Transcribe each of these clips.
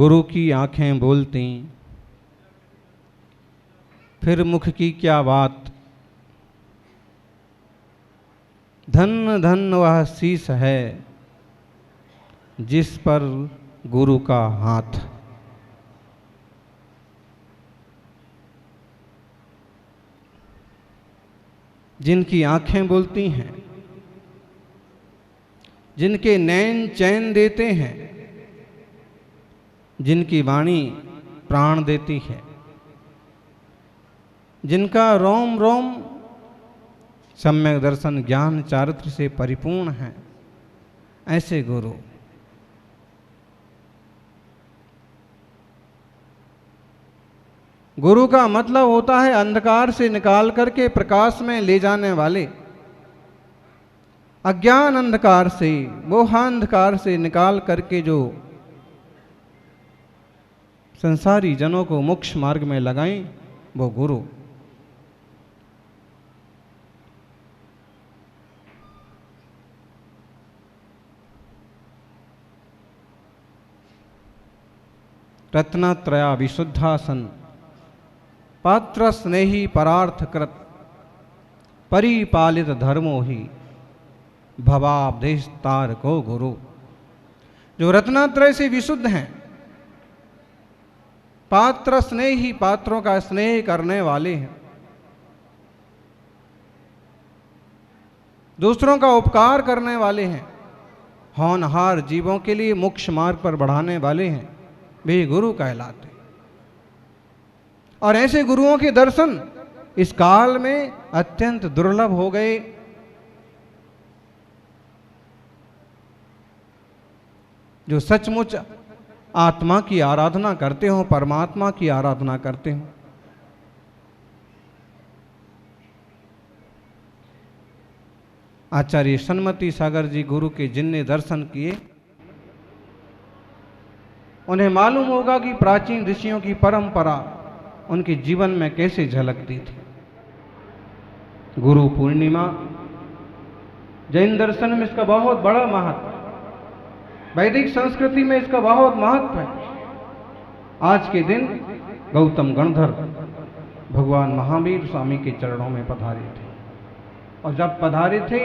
गुरु की आंखें बोलती, फिर मुख की क्या बात। धन धन वह शीश है जिस पर गुरु का हाथ। जिनकी आंखें बोलती हैं, जिनके नैन चैन देते हैं, जिनकी वाणी प्राण देती है, जिनका रोम रोम सम्यक दर्शन ज्ञान चारित्र से परिपूर्ण है, ऐसे गुरु। गुरु का मतलब होता है अंधकार से निकाल करके प्रकाश में ले जाने वाले, अज्ञान अंधकार से, मोहांधकार से निकाल करके जो संसारी जनों को मोक्ष मार्ग में लगाएं, वो गुरु। रत्नत्रया विशुद्धासन पात्र स्नेही परार्थ कृत परिपालित धर्मो ही भवाब्देश तार को गुरु। जो रत्नात्रय से विशुद्ध हैं, पात्र स्नेही, पात्रों का स्नेह करने वाले हैं, दूसरों का उपकार करने वाले हैं, होनहार जीवों के लिए मोक्ष मार्ग पर बढ़ाने वाले हैं, वे गुरु कहलाते। और ऐसे गुरुओं के दर्शन इस काल में अत्यंत दुर्लभ हो गए। जो सचमुच आत्मा की आराधना करते हो, परमात्मा की आराधना करते हो। आचार्य सन्मति सागर जी गुरु के जिनने दर्शन किए, उन्हें मालूम होगा कि प्राचीन ऋषियों की परंपरा उनके जीवन में कैसे झलकती थी। गुरु पूर्णिमा जैन दर्शन में इसका बहुत बड़ा महत्व है, वैदिक संस्कृति में इसका बहुत महत्व है। आज के दिन गौतम गणधर भगवान महावीर स्वामी के चरणों में पधारे थे, और जब पधारे थे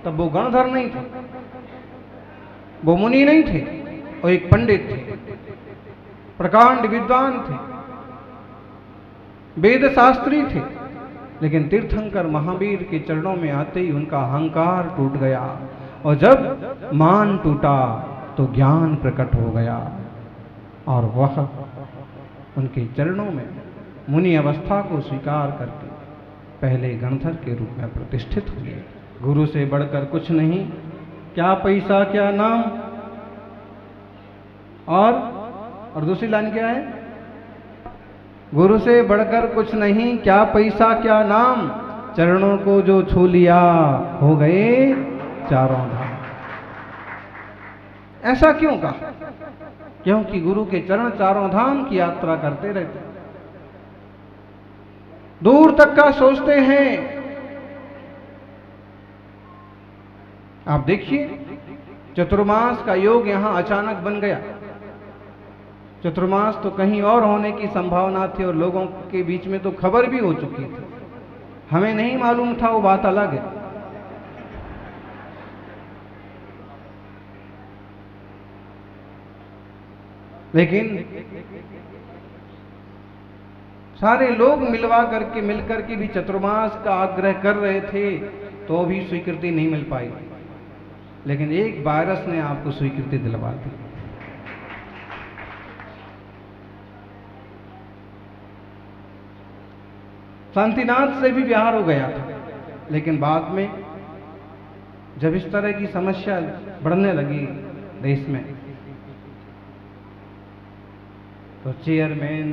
तब वो गणधर नहीं थे, वो मुनि नहीं थे, और एक पंडित थे, प्रकांड विद्वान थे, वेद शास्त्री थे। लेकिन तीर्थंकर महावीर के चरणों में आते ही उनका अहंकार टूट गया, और जब मान टूटा तो ज्ञान प्रकट हो गया, और वह उनके चरणों में मुनि अवस्था को स्वीकार करके पहले गणधर के रूप में प्रतिष्ठित हुए। गुरु से बढ़कर कुछ नहीं, क्या पैसा क्या नाम। और दूसरी लाइन क्या है? गुरु से बढ़कर कुछ नहीं, क्या पैसा क्या नाम, चरणों को जो छू लिया हो गए चारों धाम। ऐसा क्यों कहा? क्योंकि गुरु के चरण चारों धाम की यात्रा करते रहते, दूर तक का सोचते हैं। आप देखिए, चतुर्मास का योग यहां अचानक बन गया। चतुर्मास तो कहीं और होने की संभावना थी, और लोगों के बीच में तो खबर भी हो चुकी थी, हमें नहीं मालूम था, वो बात अलग है। लेकिन सारे लोग मिलकर के भी चतुर्मास का आग्रह कर रहे थे, तो भी स्वीकृति नहीं मिल पाई। लेकिन एक वायरस ने आपको स्वीकृति दिलवा दी। शांतिनाथ से भी व्यवहार हो गया था, लेकिन बाद में जब इस तरह की समस्या बढ़ने लगी देश में, तो चेयरमैन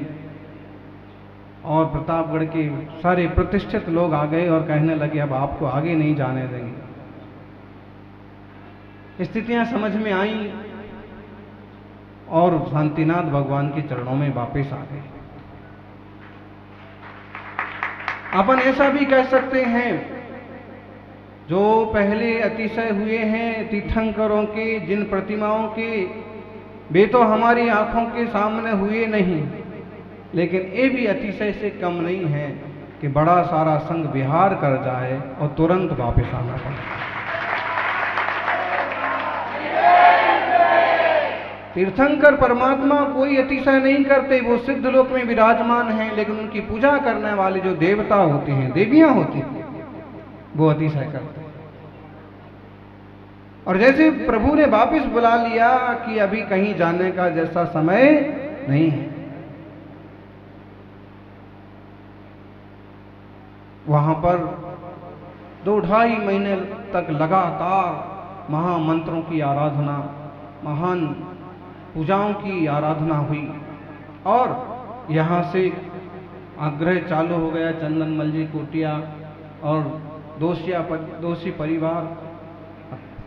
और प्रतापगढ़ के सारे प्रतिष्ठित लोग आ गए और कहने लगे अब आपको आगे नहीं जाने देंगे। स्थितियां समझ में आई और शांतिनाथ भगवान के चरणों में वापस आ गए। अपन ऐसा भी कह सकते हैं, जो पहले अतिशय हुए हैं तीर्थंकरों के, जिन प्रतिमाओं के वे तो हमारी आंखों के सामने हुए नहीं, लेकिन ये भी अतिशय से कम नहीं है कि बड़ा सारा संघ विहार कर जाए और तुरंत वापस आना पड़े। तीर्थंकर परमात्मा कोई अतिशय नहीं करते, वो सिद्ध लोक में विराजमान हैं, लेकिन उनकी पूजा करने वाले जो देवता होते हैं, देवियां होती हैं, वो अतिशय करते हैं। और जैसे प्रभु ने वापस बुला लिया कि अभी कहीं जाने का जैसा समय नहीं है, वहां पर 2-2.5 महीने तक लगातार महामंत्रों की आराधना, महान पूजाओं की आराधना हुई। और यहाँ से आग्रह चालू हो गया चंदनमल जी कोटिया और दोषी परिवार।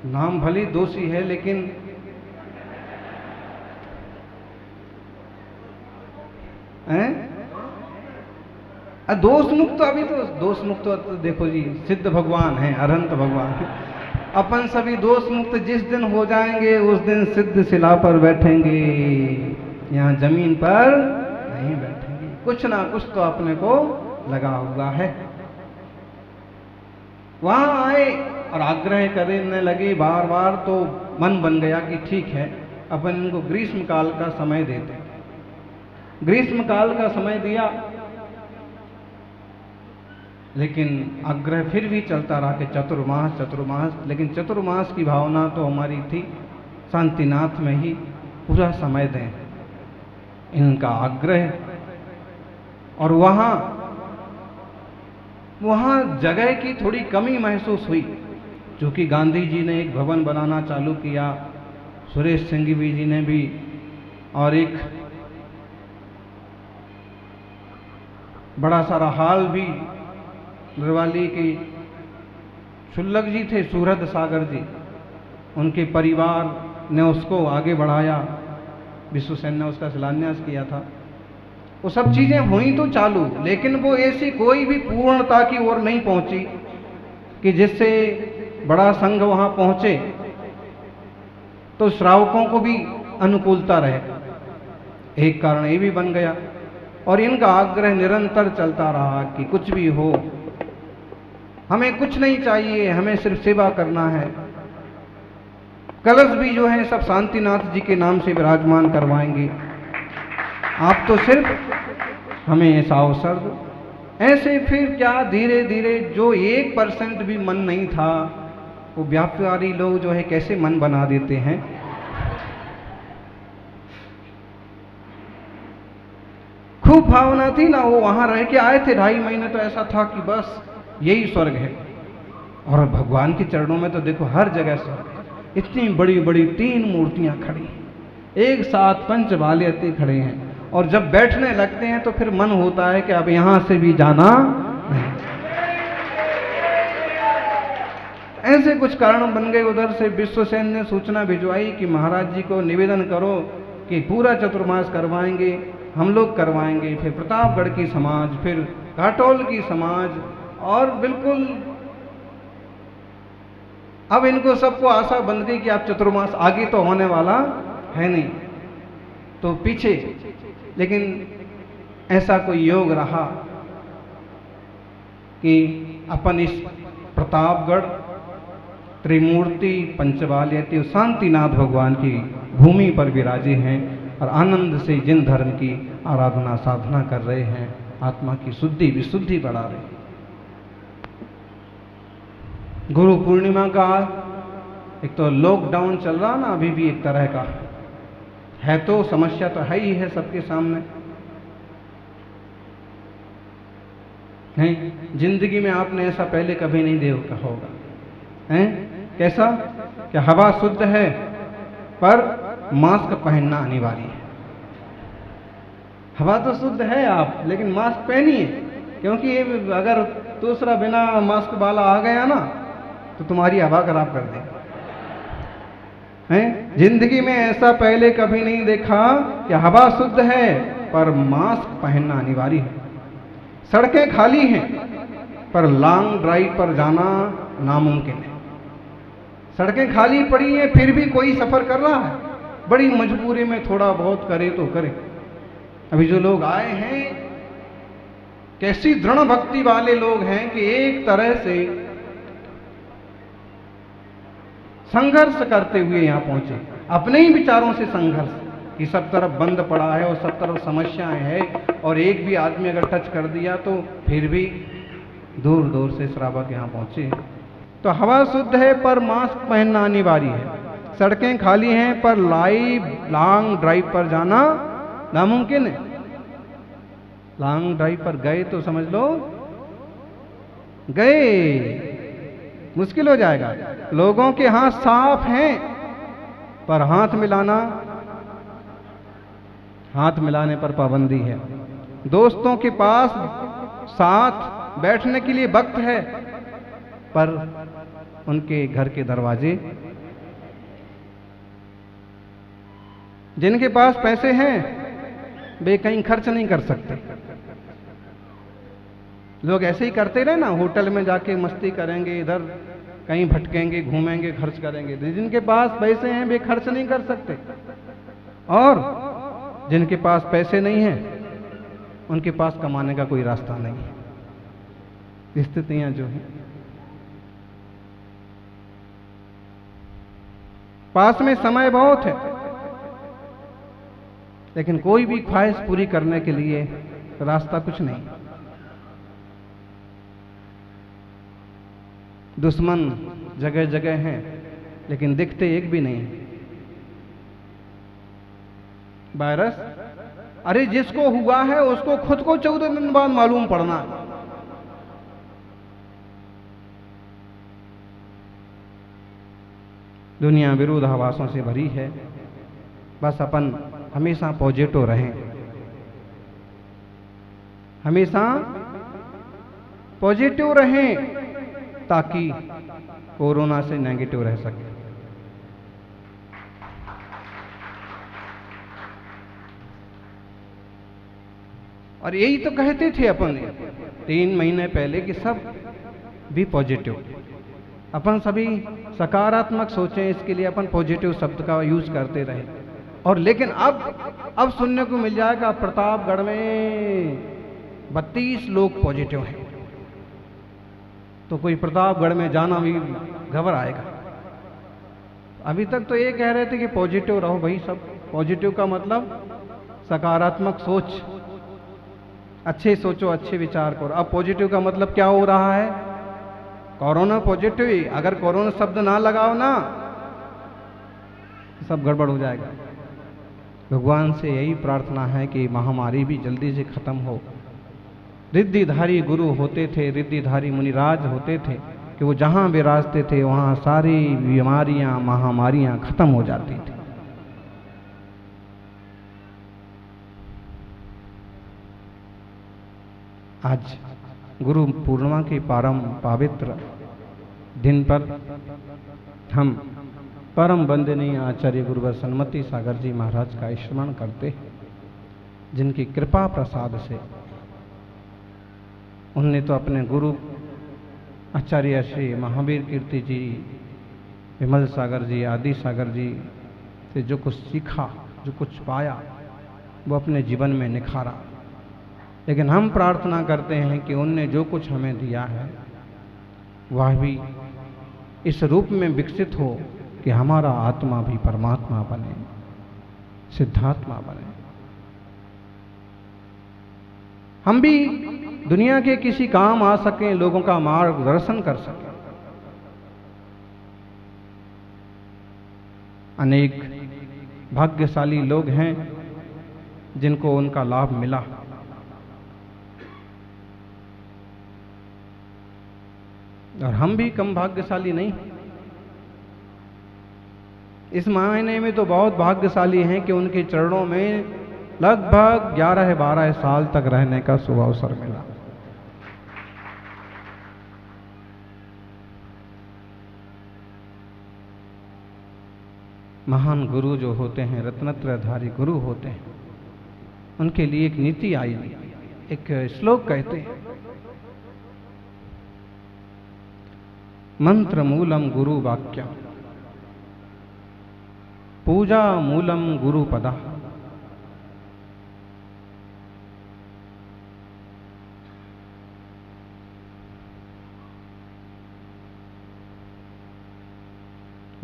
नाम भले दोषी है, लेकिन दोष मुक्त, अभी तो दोष मुक्त तो देखो जी सिद्ध भगवान है, अरहंत भगवान है। अपन सभी दोष मुक्त जिस दिन हो जाएंगे उस दिन सिद्ध शिला पर बैठेंगे, यहाँ जमीन पर नहीं बैठेंगे। कुछ ना कुछ तो अपने को लगा हुआ है। वहां आए और आग्रह करने लगे बार बार, तो मन बन गया कि ठीक है अपन इनको ग्रीष्म काल का समय देते। ग्रीष्म काल का समय दिया, लेकिन आग्रह फिर भी चलता रहा कि चतुर्मास। लेकिन चतुर्मास की भावना तो हमारी थी शांतिनाथ में ही पूरा समय दें, इनका आग्रह। और वहाँ जगह की थोड़ी कमी महसूस हुई, क्योंकि गांधी जी ने एक भवन बनाना चालू किया, सुरेश सिंघवी जी ने भी, और एक बड़ा सारा हाल भी नरवाली के शुल्लक जी थे, सूरत सागर जी, उनके परिवार ने उसको आगे बढ़ाया। विश्वसेन ने उसका शिलान्यास किया था। वो सब चीजें हुई तो चालू, लेकिन वो ऐसी कोई भी पूर्णता की ओर नहीं पहुंची कि जिससे बड़ा संघ वहां पहुंचे तो श्रावकों को भी अनुकूलता रहे। एक कारण ये भी बन गया, और इनका आग्रह निरंतर चलता रहा कि कुछ भी हो, हमें कुछ नहीं चाहिए, हमें सिर्फ सेवा करना है। कलश भी जो है सब शांतिनाथ जी के नाम से विराजमान करवाएंगे, आप तो सिर्फ हमें ऐसा अवसर दो। ऐसे फिर क्या धीरे धीरे जो 1% भी मन नहीं था, वो व्यापारी लोग जो है कैसे मन बना देते हैं। खूब भावना थी ना, वो वहां रह के आए थे 2.5 महीने, तो ऐसा था कि बस यही स्वर्ग है। और भगवान के चरणों में तो देखो हर जगह स्वर्ग है। इतनी बड़ी बड़ी 3 मूर्तियां खड़ी हैं, एक साथ पंचबाल्यते खड़े हैं, और जब बैठने लगते हैं तो फिर मन होता है कि अब यहां से भी जाना नहीं। ऐसे कुछ कारण बन गए। उधर से विश्वसेन ने सूचना भिजवाई कि महाराज जी को निवेदन करो कि पूरा चतुर्मास करवाएंगे, हम लोग करवाएंगे। फिर प्रतापगढ़ की समाज, फिर घाटोल की समाज, और बिल्कुल अब इनको सबको आशा बन गई कि अब चतुर्मास आगे तो होने वाला है नहीं, तो पीछे। लेकिन ऐसा कोई योग रहा कि अपन इस प्रतापगढ़ त्रिमूर्ति पंचबाल्यते शांतिनाथ भगवान की भूमि पर विराजे हैं, और आनंद से जिन धर्म की आराधना साधना कर रहे हैं, आत्मा की शुद्धि विशुद्धि बढ़ा रहे हैं। गुरु पूर्णिमा का एक तो लॉकडाउन चल रहा ना अभी भी, एक तरह का है, तो समस्या तो है ही है सबके सामने। नहीं, जिंदगी में आपने ऐसा पहले कभी नहीं देखा होगा, हैं? कैसा कि हवा शुद्ध है पर मास्क पहनना अनिवार्य है। हवा तो शुद्ध है आप, लेकिन मास्क पहनिए, क्योंकि अगर दूसरा बिना मास्क वाला आ गया ना तो तुम्हारी हवा खराब कर देगा। हैं? जिंदगी में ऐसा पहले कभी नहीं देखा कि हवा शुद्ध है पर मास्क पहनना अनिवार्य है। सड़कें खाली हैं पर लॉन्ग ड्राइव पर जाना नामुमकिन है। सड़कें खाली पड़ी हैं फिर भी कोई सफर कर रहा है, बड़ी मजबूरी में थोड़ा बहुत करे तो करे। अभी जो लोग आए हैं कैसी दृढ़ भक्ति वाले लोग हैं कि एक तरह से संघर्ष करते हुए यहां पहुंचे, अपने ही विचारों से संघर्ष कि सब तरफ बंद पड़ा है और सब तरफ समस्याएं हैं, और एक भी आदमी अगर टच कर दिया तो फिर भी दूर दूर से श्रावक यहां पहुंचे। तो हवा शुद्ध है पर मास्क पहनना अनिवार्य है, सड़कें खाली हैं पर लॉन्ग ड्राइव पर जाना नामुमकिन है। लॉन्ग ड्राइव पर गए तो समझ लो गए, मुश्किल हो जाएगा। लोगों के हाथ साफ हैं पर हाथ मिलाने पर पाबंदी है। दोस्तों के पास साथ बैठने के लिए वक्त है पर उनके घर के दरवाजे, जिनके पास पैसे हैं वे कहीं खर्च नहीं कर सकते। लोग ऐसे ही करते रहे ना, होटल में जाके मस्ती करेंगे, इधर कहीं भटकेंगे, घूमेंगे, खर्च करेंगे। जिनके पास पैसे हैं वे खर्च नहीं कर सकते, और जिनके पास पैसे नहीं हैं उनके पास कमाने का कोई रास्ता नहीं है। स्थितियां जो हैं, पास में समय बहुत है लेकिन कोई भी ख्वाहिश पूरी करने के लिए रास्ता कुछ नहीं। दुश्मन जगह जगह हैं लेकिन दिखते एक भी नहीं। वायरस, अरे जिसको हुआ है उसको खुद को 14 दिन बाद मालूम पड़ना। दुनिया विरोधाभासों से भरी है, बस अपन हमेशा पॉजिटिव रहें, हमेशा पॉजिटिव रहें ताकि कोरोना से नेगेटिव रह सके। और यही तो कहते थे अपन 3 महीने पहले कि सब भी पॉजिटिव, अपन सभी सकारात्मक सोचें, इसके लिए अपन पॉजिटिव शब्द का यूज करते रहे। और लेकिन अब सुनने को मिल जाएगा प्रतापगढ़ में 32 लोग पॉजिटिव हैं, तो कोई प्रतापगढ़ में जाना भी घबराएगा। अभी तक तो ये कह रहे थे कि पॉजिटिव रहो भाई सब। पॉजिटिव का मतलब सकारात्मक सोच, अच्छे सोचो, अच्छे विचार करो। अब पॉजिटिव का मतलब क्या हो रहा है? कोरोना पॉजिटिव ही। अगर कोरोना शब्द ना लगाओ ना सब गड़बड़ हो जाएगा। भगवान से यही प्रार्थना है कि महामारी भी जल्दी से खत्म हो। रिद्धिधारी गुरु होते थे, रिद्धिधारी मुनिराज होते थे कि वो जहां विराजते थे वहां सारी बीमारियां, महामारियां खत्म हो जाती थी। आज गुरु पूर्णिमा के परम पवित्र दिन पर हम परम वंदनीय आचार्य गुरुवर सन्मति सागर जी महाराज का स्मरण करते हैं, जिनकी कृपा प्रसाद से उनने तो अपने गुरु आचार्य श्री महावीर कीर्ति जी, विमल सागर जी, आदि सागर जी से जो कुछ सीखा, जो कुछ पाया, वो अपने जीवन में निखारा। लेकिन हम प्रार्थना करते हैं कि उनने जो कुछ हमें दिया है वह भी इस रूप में विकसित हो कि हमारा आत्मा भी परमात्मा बने, सिद्धात्मा बने। हम भी दुनिया के किसी काम आ सकें, लोगों का मार्गदर्शन कर सकें। अनेक भाग्यशाली लोग हैं जिनको उनका लाभ मिला, और हम भी कम भाग्यशाली नहीं। इस महीने में तो बहुत भाग्यशाली हैं कि उनके चरणों में लगभग 11-12 साल तक रहने का शुभ अवसर मिला। महान गुरु जो होते हैं, रत्नत्रयधारी गुरु होते हैं, उनके लिए एक नीति आई, एक श्लोक कहते हैं, मंत्र मूलम गुरु वाक्यम पूजा मूलम गुरुपदा।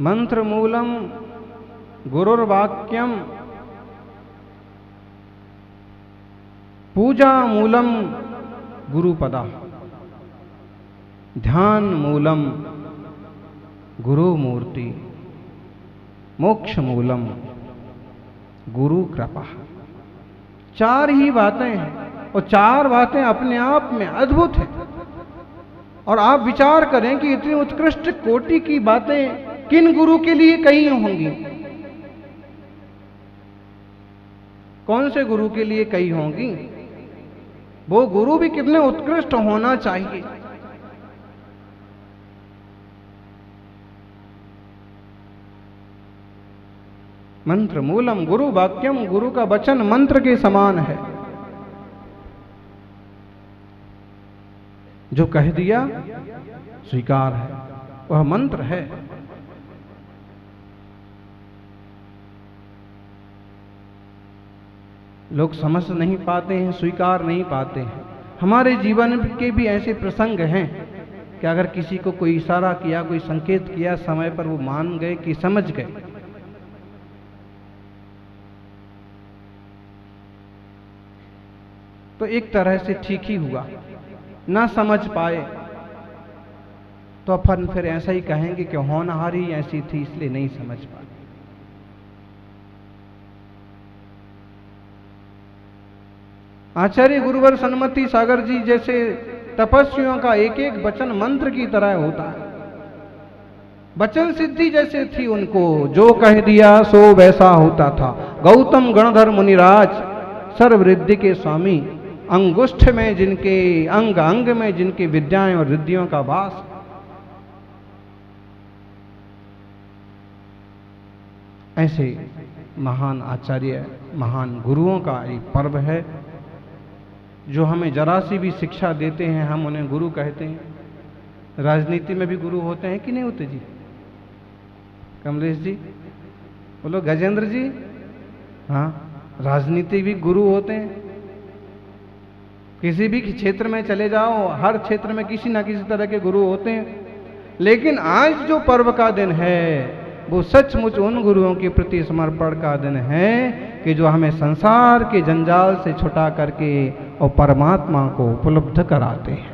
मंत्र मूलम गुरुर्वाक्यम, पूजा मूलम गुरुपदा, ध्यान मूलम गुरु मूर्ति, मोक्ष मूलम गुरु कृपा। चार ही बातें हैं और चार बातें अपने आप में अद्भुत हैं। और आप विचार करें कि इतनी उत्कृष्ट कोटि की बातें किन गुरु के लिए कही होंगी, कौन से गुरु के लिए कही होंगी। वो गुरु भी कितने उत्कृष्ट होना चाहिए। मंत्र मूलम गुरु वाक्यम, गुरु का वचन मंत्र के समान है। जो कह दिया स्वीकार है, वह मंत्र है। लोग समझ नहीं पाते हैं, स्वीकार नहीं पाते हैं। हमारे जीवन के भी ऐसे प्रसंग हैं कि अगर किसी को कोई इशारा किया, कोई संकेत किया, समय पर वो मान गए कि समझ गए। तो एक तरह से ठीक ही हुआ। ना समझ पाए तो अपन फिर ऐसा ही कहेंगे कि होनहारी ऐसी थी इसलिए नहीं समझ पाए। आचार्य गुरुवर सन्मति सागर जी जैसे तपस्वियों का एक एक वचन मंत्र की तरह होता है। वचन सिद्धि जैसे थी उनको, जो कह दिया सो वैसा होता था। गौतम गणधर मुनिराज सर्वरिद्धि के स्वामी, अंगुष्ठ में जिनके, अंग अंग में जिनकी विद्याएं और रिद्धियों का वास। ऐसे महान आचार्य, महान गुरुओं का एक पर्व है जो हमें जरा सी भी शिक्षा देते हैं, हम उन्हें गुरु कहते हैं। राजनीति में भी गुरु होते हैं कि नहीं होते जी? कमलेश जी बोलो, गजेंद्र जी। हाँ, राजनीति भी गुरु होते हैं। किसी भी क्षेत्र में चले जाओ, हर क्षेत्र में किसी ना किसी तरह के गुरु होते हैं। लेकिन आज जो पर्व का दिन है वो सचमुच उन गुरुओं के प्रति समर्पण का दिन है कि जो हमें संसार के जंजाल से छुटा करके और परमात्मा को उपलब्ध कराते हैं,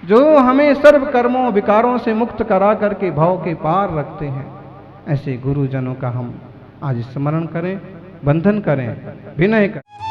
जो हमें सर्व कर्मों विकारों से मुक्त करा करके भाव के पार रखते हैं। ऐसे गुरुजनों का हम आज स्मरण करें, बंधन करें, विनय करें।